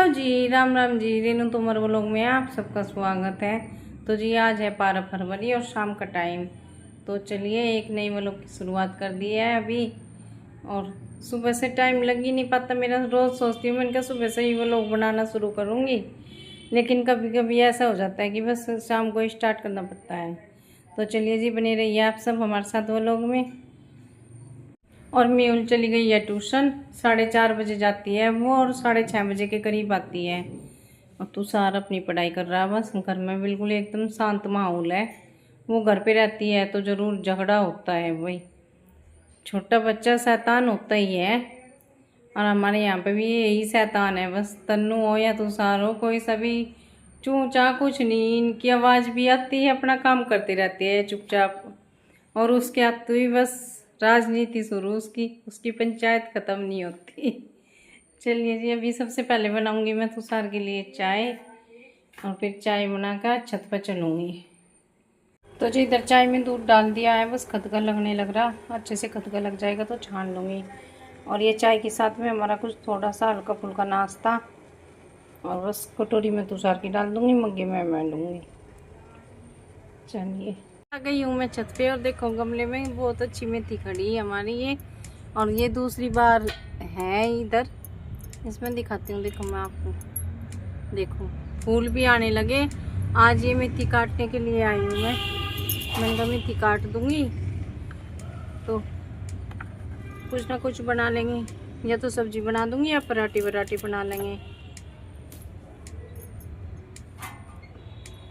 Hello जी, Ram Ram ji. Renu Tomar vlog में आप सबका स्वागत है। तो जी आज है 12 फरवरी और शाम का टाइम। तो चलिए एक नई व्लॉग की शुरुआत कर दी है अभी। और सुबह से टाइम लग ही नहीं पाता मेरा। रोज़ सोचती हूँ मैंने कहा सुबह से ही व्लॉग बनाना शुरू करूँगी, लेकिन कभी कभी ऐसा हो जाता है कि बस शाम को स्टार्ट करना पड़ता है। तो चलिए जी, बने रहिए आप सब हमारे साथ व्लॉग में। और म्यूल चली गई है ट्यूशन, 4:30 बजे जाती है वो और 6:30 बजे के करीब आती है। और तुषार अपनी पढ़ाई कर रहा है। बस घर में बिल्कुल एकदम शांत माहौल है। वो घर पे रहती है तो ज़रूर झगड़ा होता है भाई। छोटा बच्चा शैतान होता ही है, और हमारे यहाँ पे भी यही शैतान है। बस तन्नू हो या तुषार हो, कोई सभी चूँ चाँ कुछ नहीं। इनकी आवाज़ भी आती है, अपना काम करती रहती है चुपचाप। और उसके आते ही बस राजनीति शुरू, उसकी पंचायत ख़त्म नहीं होती। चलिए जी, अभी सबसे पहले बनाऊंगी मैं तुषार के लिए चाय, और फिर चाय बनाकर छत पर चलूँगी। तो जी इधर चाय में दूध डाल दिया है, बस खदका लगने लग रहा। अच्छे से खदका लग जाएगा तो छान लूँगी। और ये चाय के साथ में हमारा कुछ थोड़ा सा हल्का फुल्का नाश्ता, और बस कटोरी में तुषार की डाल दूँगी, मग्गे में मैं लूँगी। चलिए आ गई हूँ मैं छत पे, और देखो गमले में बहुत अच्छी मेथी खड़ी है हमारी ये। और ये दूसरी बार है इधर, इसमें दिखाती हूँ। देखो मैं आपको, देखो फूल भी आने लगे। आज ये मेथी काटने के लिए आई हूँ मैंने कहा मेथी काट दूँगी तो कुछ ना कुछ बना लेंगे, या तो सब्जी बना दूँगी या पराठे वराठे बना लेंगे।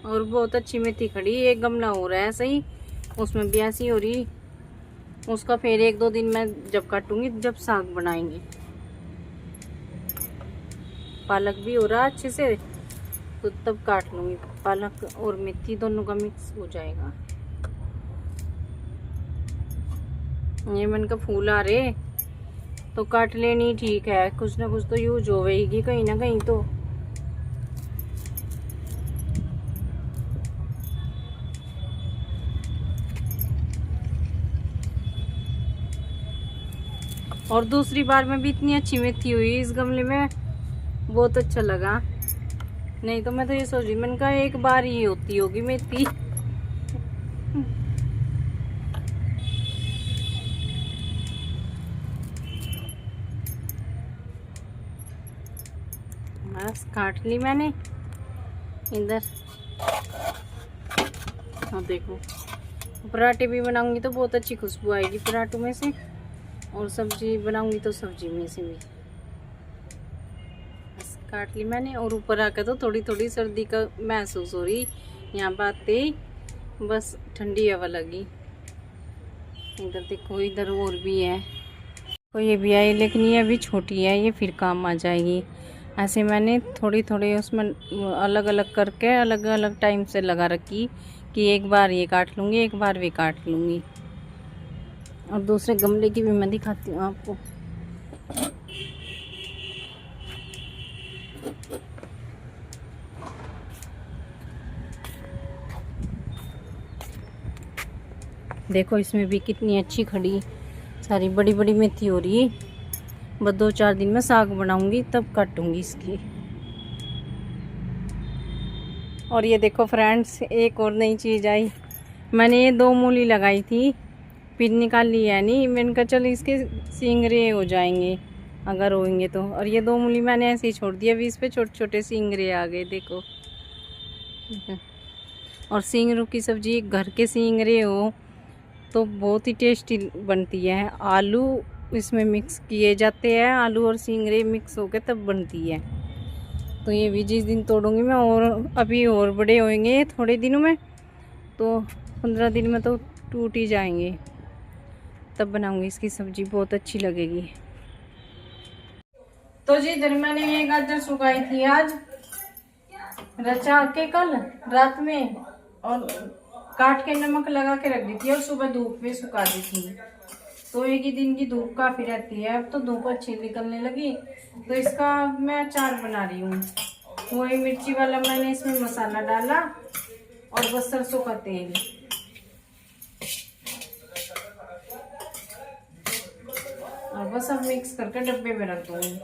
और बहुत अच्छी मेथी खड़ी, एक गमला हो रहा है सही, उसमें ब्यासी हो रही। उसका फिर 1-2 दिन मैं जब काटूंगी जब साग बनाएंगे। पालक भी हो रहा अच्छे से, तो तब काट लूंगी। पालक और मेथी दोनों का मिक्स हो जाएगा। ये मन का फूल आ रहे तो काट लेनी ठीक है, कुछ ना कुछ तो यूज होगी कहीं ना कहीं तो। और दूसरी बार में भी इतनी अच्छी मेथी हुई इस गमले में, बहुत अच्छा लगा। नहीं तो मैं तो ये सोच रही, मैंने कहा एक बार ही होती होगी मेथी। बस काट ली मैंने इधर। अब देखो पराठे भी बनाऊंगी तो बहुत अच्छी खुशबू आएगी पराठों में से, और सब्जी बनाऊंगी तो सब्जी में से भी। बस काट ली मैंने। और ऊपर आकर तो थोड़ी थोड़ी सर्दी का महसूस हो रही, यहाँ पे आते ही बस ठंडी हवा लगी। इधर देखो, इधर और भी है, तो ये भी आई, लेकिन ये अभी छोटी है, ये फिर काम आ जाएगी। ऐसे मैंने थोड़ी थोड़ी उसमें अलग अलग करके अलग अलग टाइम से लगा रखी, कि एक बार ये काट लूँगी, एक बार भी काट लूँगी। और दूसरे गमले की भी मैं दिखाती हूँ आपको। देखो इसमें भी कितनी अच्छी खड़ी, सारी बड़ी बड़ी मेथी हो रही। बस 2-4 दिन में साग बनाऊंगी तब काटूंगी इसकी। और ये देखो फ्रेंड्स, एक और नई चीज़ आई। मैंने ये 2 मूली लगाई थी, फिर निकाल ली है नहीं। मैंने कहा चल इसके सिंगरे हो जाएंगे अगर होंगे तो। और ये 2 मूली मैंने ऐसे ही छोड़ दिया, अभी इस पे छोटे छोटे सिंगरे आ गए देखो। और सिंगरों की सब्जी, घर के सिंगरे हो तो बहुत ही टेस्टी बनती है। आलू इसमें मिक्स किए जाते हैं, आलू और सिंगरे मिक्स होकर तब बनती है। तो ये भी जिस दिन तोड़ूंगी मैं, और अभी और बड़े होंगे थोड़े दिनों में, तो 15 दिन में तो टूट ही जाएंगे, तब बनाऊंगी इसकी सब्जी, बहुत अच्छी लगेगी। तो जी इधर मैंने ये गाजर सुखाई थी आज रचा के कल रात में, और काट के नमक लगा के रख दी थी, और सुबह धूप में सुखा दी थी। तो एक ही दिन की धूप काफी रहती है, अब तो धूप अच्छी निकलने लगी। तो इसका मैं अचार बना रही हूँ। वही मिर्ची वाला मैंने इसमें मसाला डाला, और बस सरसों का तेल, और बस अब मिक्स करके डब्बे में रख दूंगी।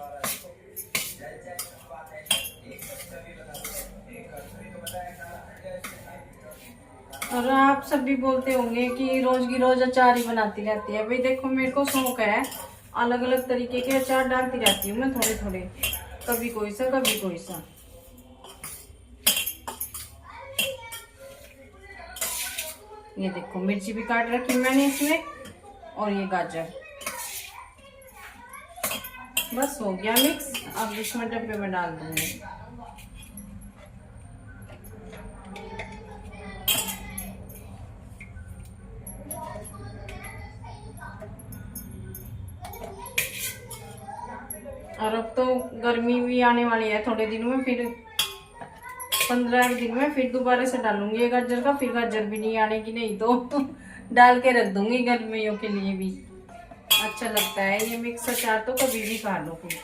और आप सब भी बोलते होंगे कि रोज की रोज अचार ही बनाती रहती है। भाई देखो, मेरे को शौक है, अलग अलग तरीके के अचार डालती रहती हूँ मैं थोड़े थोड़े, कभी कोई सा कभी कोई सा। ये देखो, मिर्ची भी काट रखी मैंने इसमें, और ये गाजर। बस हो गया मिक्स। अब इसमें डब्बे में डाल दूंगी। और अब तो गर्मी भी आने वाली है थोड़े दिन में, फिर 15 दिन में फिर दोबारा से डालूंगी ये गाजर का। फिर गाजर भी नहीं आने की, नहीं तो डाल के रख दूंगी गर्मियों के लिए भी। अच्छा लगता है ये मिक्स अचार, तो कभी भी खा लो फिर।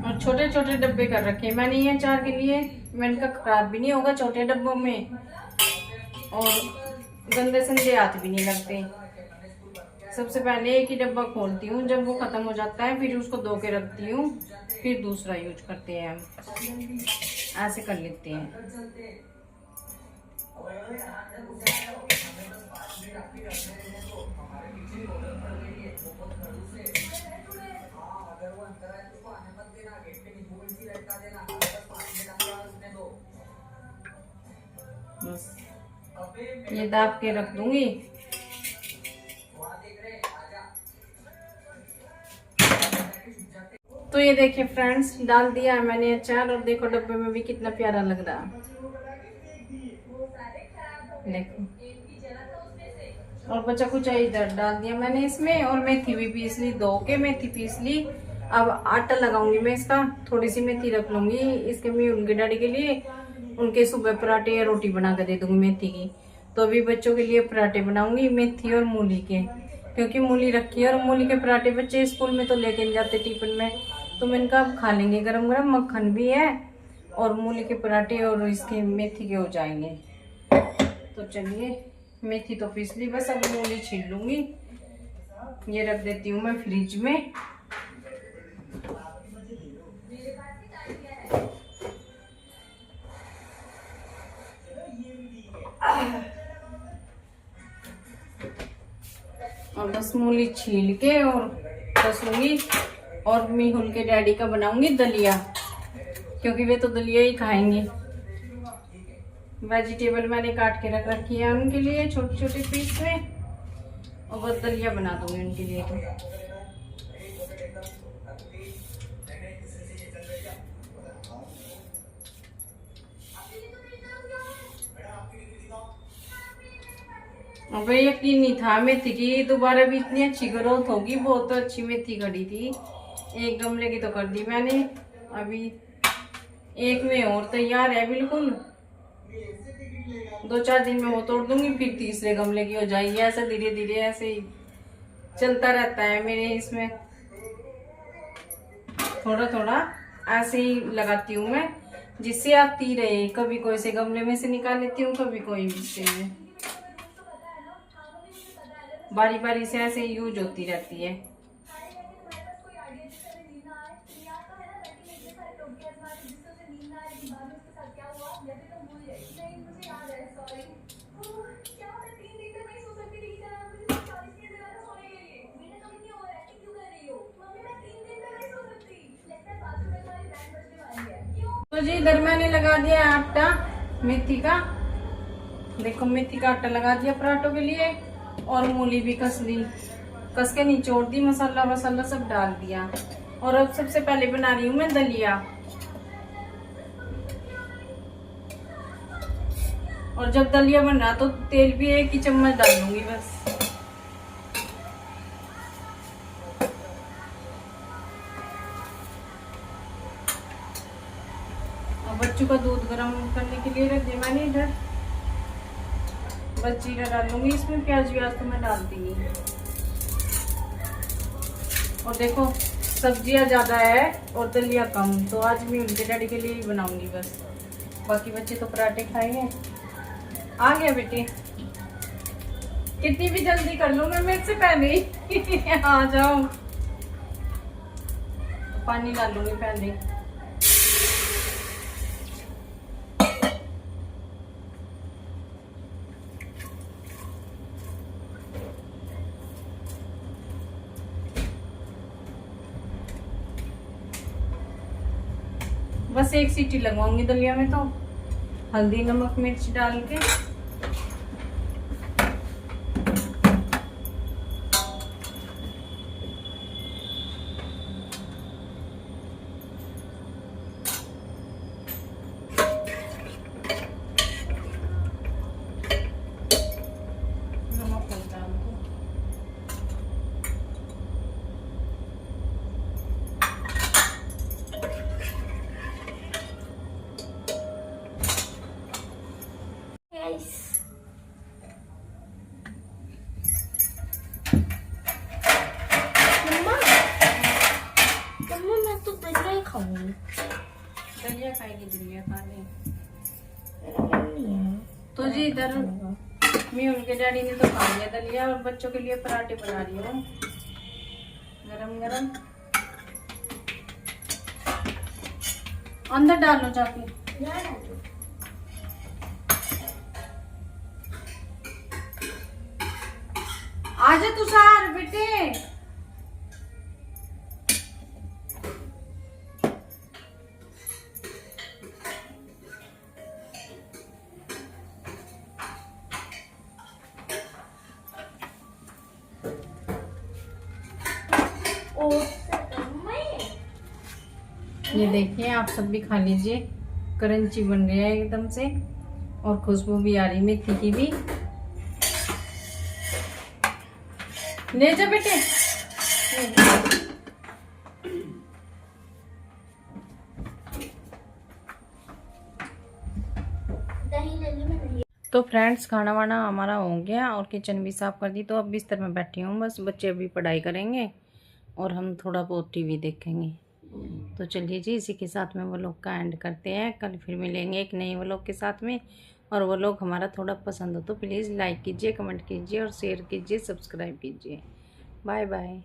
और छोटे छोटे डब्बे कर रखे मैंने ये अचार के लिए। मैंने कहा खराब भी नहीं होगा छोटे डब्बों में, और गंदे संदे हाथ भी नहीं लगते। सबसे पहले एक ही डब्बा खोलती हूँ, जब वो खत्म हो जाता है फिर उसको धो के रखती हूँ, फिर दूसरा यूज करते हैं हम। ऐसे कर लेते हैं। बस ये दाब के रख दूंगी। तो ये देखिए फ्रेंड्स, डाल दिया है मैंने अचार, और देखो डब्बे में भी कितना प्यारा लग रहा है। देखो, और बचा कुछ इधर डाल दिया मैंने इसमें, और मेथी भी पीस ली, धो के मेथी पीस ली। अब आटा लगाऊंगी मैं इसका, थोड़ी सी मेथी रख लूंगी इसके मैं उनके डैडी के लिए, उनके सुबह पराठे या रोटी बना कर दे दूंगी मेथी की। तो अभी बच्चों के लिए पराठे बनाऊंगी मेथी और मूली के, क्योंकि मूली रखी है, और मूली के पराठे बच्चे स्कूल में तो लेके नहीं जाते टिफिन में, तो मैंने कहा अब खा लेंगे गरम गरम। मक्खन भी है, और मूली के पराठे और इसके मेथी के हो जाएंगे। तो चलिए, मेथी तो पीस ली, बस अब मूली छील लूंगी। ये रख देती हूँ मैं फ्रिज में। और बस मूली छील के और कसूंगी, और मीहुल के डैडी का बनाऊंगी दलिया, क्योंकि वे तो दलिया ही खाएंगे। वेजिटेबल मैंने काट के रख रखी है उनके लिए छोटे छोटे पीस में, और बस दलिया बना दूंगी उनके लिए। तो अब यकीन नहीं था मेथी की दोबारा भी इतनी अच्छी ग्रोथ होगी। बहुत अच्छी मेथी खड़ी थी, एक गमले की तो कर दी मैंने, अभी एक में और तैयार है बिल्कुल। 2-4 दिन में वो तोड़ दूंगी, फिर तीसरे गमले की हो जाएगी। ऐसा धीरे धीरे ऐसे ही चलता रहता है मेरे इसमें, थोड़ा थोड़ा ऐसे ही लगाती हूँ मैं, जिससे आती रहे। कभी कोई से गमले में से निकाल लेती हूँ, कभी कोई से, बारी बारी से ऐसे यूज होती रहती है। तो जी इधर मैंने लगा दिया आटा मेथी का। देखो, मेथी का आटा लगा दिया पराठों के लिए, और मूली भी कस ली, कस के निचोड़ दी, मसाला वसाला सब डाल दिया। और अब सबसे पहले बना रही हूँ मैं दलिया, और जब दलिया बन रहा तो तेल भी 1 ही चम्मच डाल दूंगी बस। और बच्चों का दूध गर्म करने के लिए रख दिया मैंने इधर। बस जीरा डाल लूंगी इसमें, प्याज व्याज तो मैं डालती नहीं। और देखो, सब्जियां ज्यादा है और दलिया कम, तो आज मैं उनके डैडी के लिए ही बनाऊंगी बस। बाकी बच्चे तो पराठे खाएंगे। आ गया बेटे, कितनी भी जल्दी कर लो, मैं मेरे से पहले ही आ जाओ। पानी डालूंगी पहले। बस एक सीटी लगवाऊंगी दलिया में, तो हल्दी नमक मिर्च डाल के। दलिया खाएगी, दलिया खा ले। तो जी इधर मैं उनके डैडी ने तो खा लिया दलिया, और बच्चों के लिए पराठे बना रही हूँ गरम गरम। अंदर डालो जाके। आजा तुषार बेटे। ये देखिए, आप सब भी खा लीजिए। क्रंची बन गया है एकदम से, और खुशबू भी आ रही मेथी की भी। ले जा बेटे। तो फ्रेंड्स, खाना वाना हमारा हो गया और किचन भी साफ कर दी। तो अब बिस्तर में बैठी हूँ, बस बच्चे अभी पढ़ाई करेंगे और हम थोड़ा बहुत टीवी देखेंगे। तो चलिए जी, इसी के साथ में व्लॉग का एंड करते हैं। कल फिर मिलेंगे एक नए व्लॉग के साथ में। और व्लॉग हमारा थोड़ा पसंद हो तो प्लीज़ लाइक कीजिए, कमेंट कीजिए और शेयर कीजिए, सब्सक्राइब कीजिए। Bye bye.